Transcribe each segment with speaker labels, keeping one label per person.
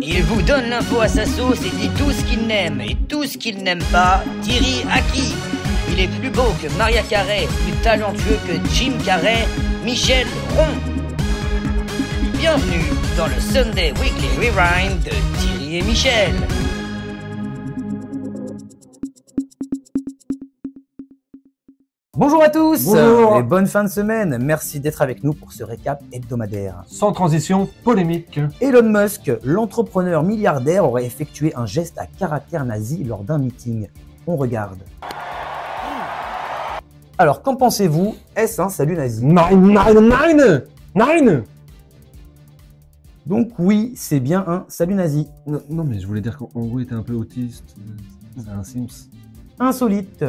Speaker 1: Il vous donne l'info à sa sauce et dit tout ce qu'il n'aime et tout ce qu'il n'aime pas. Thierry Aki. Il est plus beau que Maria Carey, plus talentueux que Jim Carrey, Michel Ron. Bienvenue dans le Sunday Weekly Rewind de Thierry et Michel.
Speaker 2: Bonjour à tous.
Speaker 3: Bonjour.
Speaker 2: Et bonne fin de semaine. Merci d'être avec nous pour ce récap hebdomadaire.
Speaker 3: Sans transition, polémique.
Speaker 2: Elon Musk, l'entrepreneur milliardaire, aurait effectué un geste à caractère nazi lors d'un meeting. On regarde. Alors, qu'en pensez-vous? Est-ce un salut nazi?
Speaker 3: Nine.
Speaker 2: Donc oui, c'est bien un salut nazi.
Speaker 3: Non, mais je voulais dire qu'en gros, il était un peu autiste. C'est un Sims.
Speaker 2: Insolite.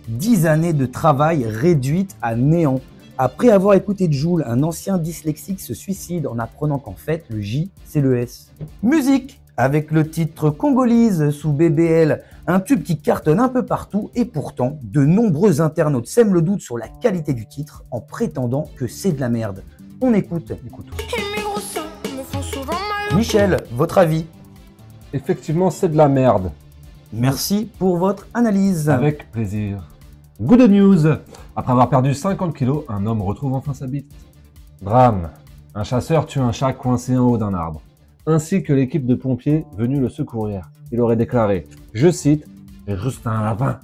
Speaker 2: 10 années de travail réduites à néant. Après avoir écouté Jul, un ancien dyslexique se suicide en apprenant qu'en fait, le J, c'est le S. Musique, avec le titre Congolise sous BBL, un tube qui cartonne un peu partout et pourtant, de nombreux internautes sèment le doute sur la qualité du titre en prétendant que c'est de la merde. On écoute. Michel, votre avis?
Speaker 3: Effectivement, c'est de la merde.
Speaker 2: Merci pour votre analyse.
Speaker 3: Avec plaisir. Good news. Après avoir perdu 50 kilos, un homme retrouve enfin sa bite. Drame. Un chasseur tue un chat coincé en haut d'un arbre, ainsi que l'équipe de pompiers venue le secourir. Il aurait déclaré, je cite, « C'est juste un lapin ».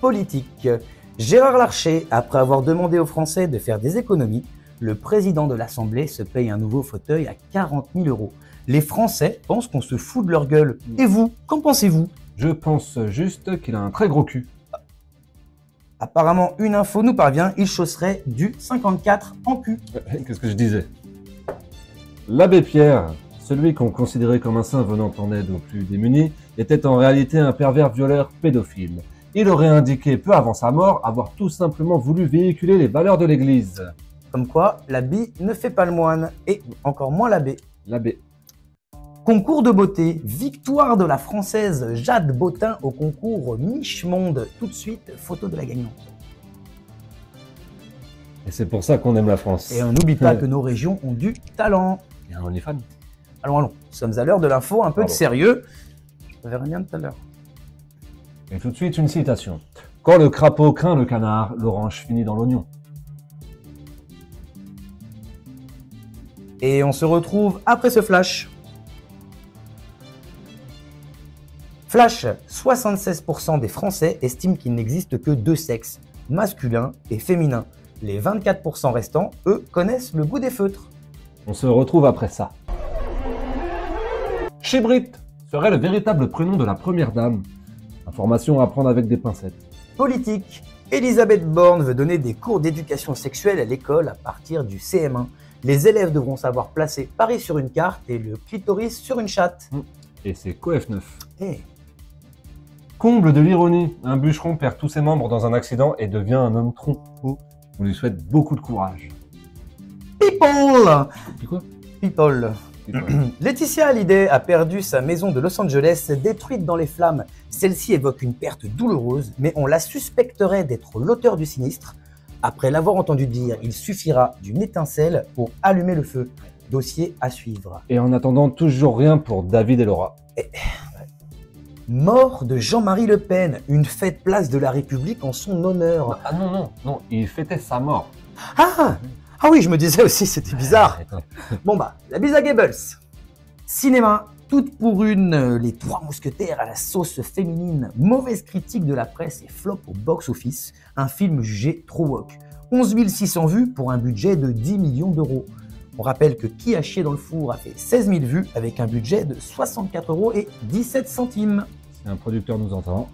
Speaker 2: Politique. Gérard Larcher, après avoir demandé aux Français de faire des économies, le président de l'Assemblée se paye un nouveau fauteuil à 40 000 €. Les Français pensent qu'on se fout de leur gueule. Et vous, qu'en pensez-vous?
Speaker 3: Je pense juste qu'il a un très gros cul.
Speaker 2: Apparemment, une info nous parvient, il chausserait du 54 en cul.
Speaker 3: Qu'est-ce que je disais? L'abbé Pierre, celui qu'on considérait comme un saint venant en aide aux plus démunis, était en réalité un pervers violeur pédophile. Il aurait indiqué peu avant sa mort avoir tout simplement voulu véhiculer les valeurs de l'Église.
Speaker 2: Comme quoi, l'habit ne fait pas le moine, et encore moins l'abbé.
Speaker 3: L'abbé.
Speaker 2: Concours de beauté, victoire de la Française Jade Bottin au concours Miche Monde. Tout de suite, photo de la gagnante.
Speaker 3: Et c'est pour ça qu'on aime la France.
Speaker 2: Et on n'oublie pas que nos régions ont du talent.
Speaker 3: Il y a un OnlyFans.
Speaker 2: Allons, nous sommes à l'heure de l'info, un peu de sérieux. Je verrai bien tout à l'heure.
Speaker 3: Et tout de suite, une citation. Quand le crapaud craint le canard, l'orange finit dans l'oignon.
Speaker 2: Et on se retrouve après ce flash. Flash, 76% des Français estiment qu'il n'existe que deux sexes, masculin et féminin. Les 24% restants, eux, connaissent le goût des feutres.
Speaker 3: On se retrouve après ça. Chibrit serait le véritable prénom de la première dame. Information à prendre avec des pincettes.
Speaker 2: Politique. Elisabeth Borne veut donner des cours d'éducation sexuelle à l'école à partir du CM1. Les élèves devront savoir placer Paris sur une carte et le clitoris sur une chatte.
Speaker 3: Et c'est CoF9.
Speaker 2: Hey.
Speaker 3: Comble de l'ironie, un bûcheron perd tous ses membres dans un accident et devient un homme tronc. On lui souhaite beaucoup de courage.
Speaker 2: People.
Speaker 3: Puis quoi?
Speaker 2: People. Laetitia Hallyday a perdu sa maison de Los Angeles détruite dans les flammes. Celle-ci évoque une perte douloureuse, mais on la suspecterait d'être l'auteur du sinistre. Après l'avoir entendu dire, il suffira d'une étincelle pour allumer le feu. Dossier à suivre.
Speaker 3: Et en attendant, toujours rien pour David et Laura.
Speaker 2: Mort de Jean-Marie Le Pen, une fête place de la République en son honneur.
Speaker 3: Ah non, il fêtait sa mort.
Speaker 2: Ah oui, je me disais aussi, c'était bizarre. Bon la bise à Goebbels. Cinéma, toute pour une, les trois mousquetaires à la sauce féminine. Mauvaise critique de la presse et flop au box-office. Un film jugé trop woke. 11 600 vues pour un budget de 10 millions €. On rappelle que Qui a chié dans le four a fait 16 000 vues avec un budget de 64,17 €.
Speaker 3: Si un producteur nous entend.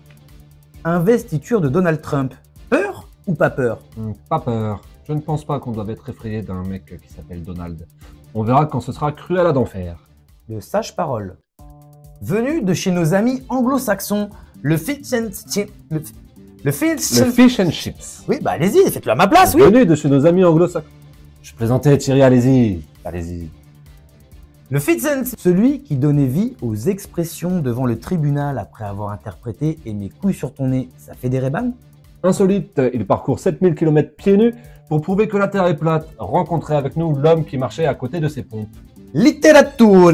Speaker 2: Investiture de Donald Trump. Peur ou pas peur?
Speaker 3: Pas peur. Je ne pense pas qu'on doive être effrayé d'un mec qui s'appelle Donald. On verra quand ce sera cruel à d'enfer.
Speaker 2: De sages paroles. Venu de chez nos amis anglo-saxons, le fish and chips.
Speaker 3: Le fish and chips.
Speaker 2: Oui, allez-y, faites-le à ma place, oui.
Speaker 3: Venu de chez nos amis anglo-saxons. Je plaisantais, Thierry, allez-y.
Speaker 2: Le Fitzen, celui qui donnait vie aux expressions devant le tribunal après avoir interprété « Et mes couilles sur ton nez, ça fait des rébans ?»
Speaker 3: Insolite, il parcourt 7000 km pieds nus pour prouver que la Terre est plate, rencontrer avec nous l'homme qui marchait à côté de ses pompes.
Speaker 2: Littérature.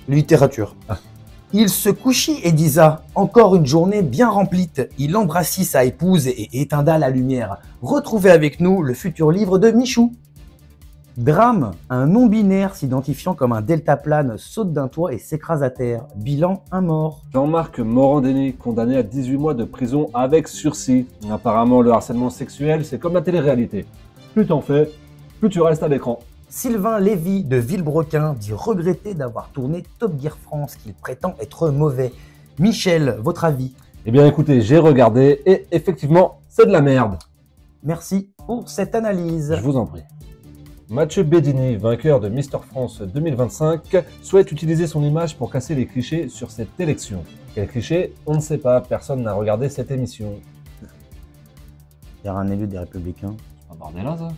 Speaker 2: Littérature. Il se couchit et disa, encore une journée bien remplie. Il embrassit sa épouse et éteinda la lumière. Retrouvez avec nous le futur livre de Michou. Drame, un non-binaire s'identifiant comme un deltaplane saute d'un toit et s'écrase à terre. Bilan, un mort.
Speaker 3: Jean-Marc Morandini, condamné à 18 mois de prison avec sursis. Apparemment, le harcèlement sexuel, c'est comme la télé-réalité. Plus t'en fais, plus tu restes à l'écran.
Speaker 2: Sylvain Lévy de Villebrequin dit regretter d'avoir tourné Top Gear France, qu'il prétend être mauvais. Michel, votre avis?
Speaker 3: Eh bien écoutez, j'ai regardé et effectivement, c'est de la merde.
Speaker 2: Merci pour cette analyse.
Speaker 3: Je vous en prie. Mathieu Bedini, vainqueur de Mister France 2025, souhaite utiliser son image pour casser les clichés sur cette élection. Quel cliché? On ne sait pas, personne n'a regardé cette émission.
Speaker 2: Il y aura un élu des Républicains.
Speaker 3: C'est pas bordel là, ça?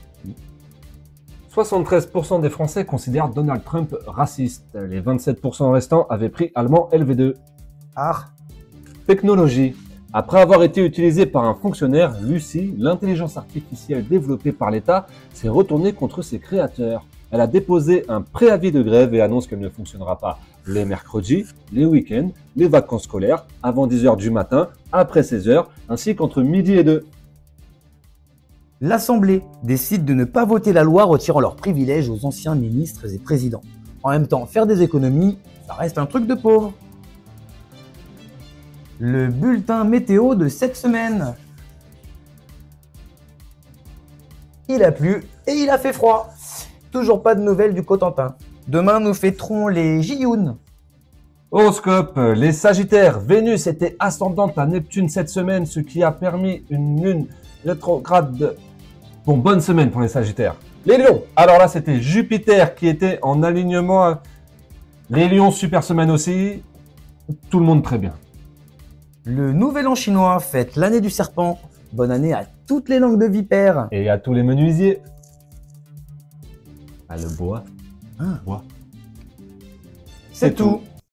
Speaker 3: 73% des Français considèrent Donald Trump raciste. Les 27% restants avaient pris allemand LV2.
Speaker 2: Art.
Speaker 3: Technologie. Après avoir été utilisée par un fonctionnaire, Lucie, l'intelligence artificielle développée par l'État, s'est retournée contre ses créateurs. Elle a déposé un préavis de grève et annonce qu'elle ne fonctionnera pas les mercredis, les week-ends, les vacances scolaires, avant 10h du matin, après 16h, ainsi qu'entre midi et 2.
Speaker 2: L'Assemblée décide de ne pas voter la loi retirant leurs privilèges aux anciens ministres et présidents. En même temps, faire des économies, ça reste un truc de pauvre. Le bulletin météo de cette semaine. Il a plu et il a fait froid. Toujours pas de nouvelles du Cotentin. Demain, nous fêterons les Jiyun.
Speaker 3: Horoscope, les Sagittaires, Vénus était ascendante à Neptune cette semaine, ce qui a permis une lune rétrograde. Bon, bonne semaine pour les Sagittaires. Les Lions, alors là c'était Jupiter qui était en alignement. Les Lions, super semaine aussi. Tout le monde très bien.
Speaker 2: Le nouvel an chinois fête l'année du serpent. Bonne année à toutes les langues de vipère.
Speaker 3: Et à tous les menuisiers. Ah, le bois.
Speaker 2: Ah.
Speaker 3: Bois.
Speaker 2: C'est tout.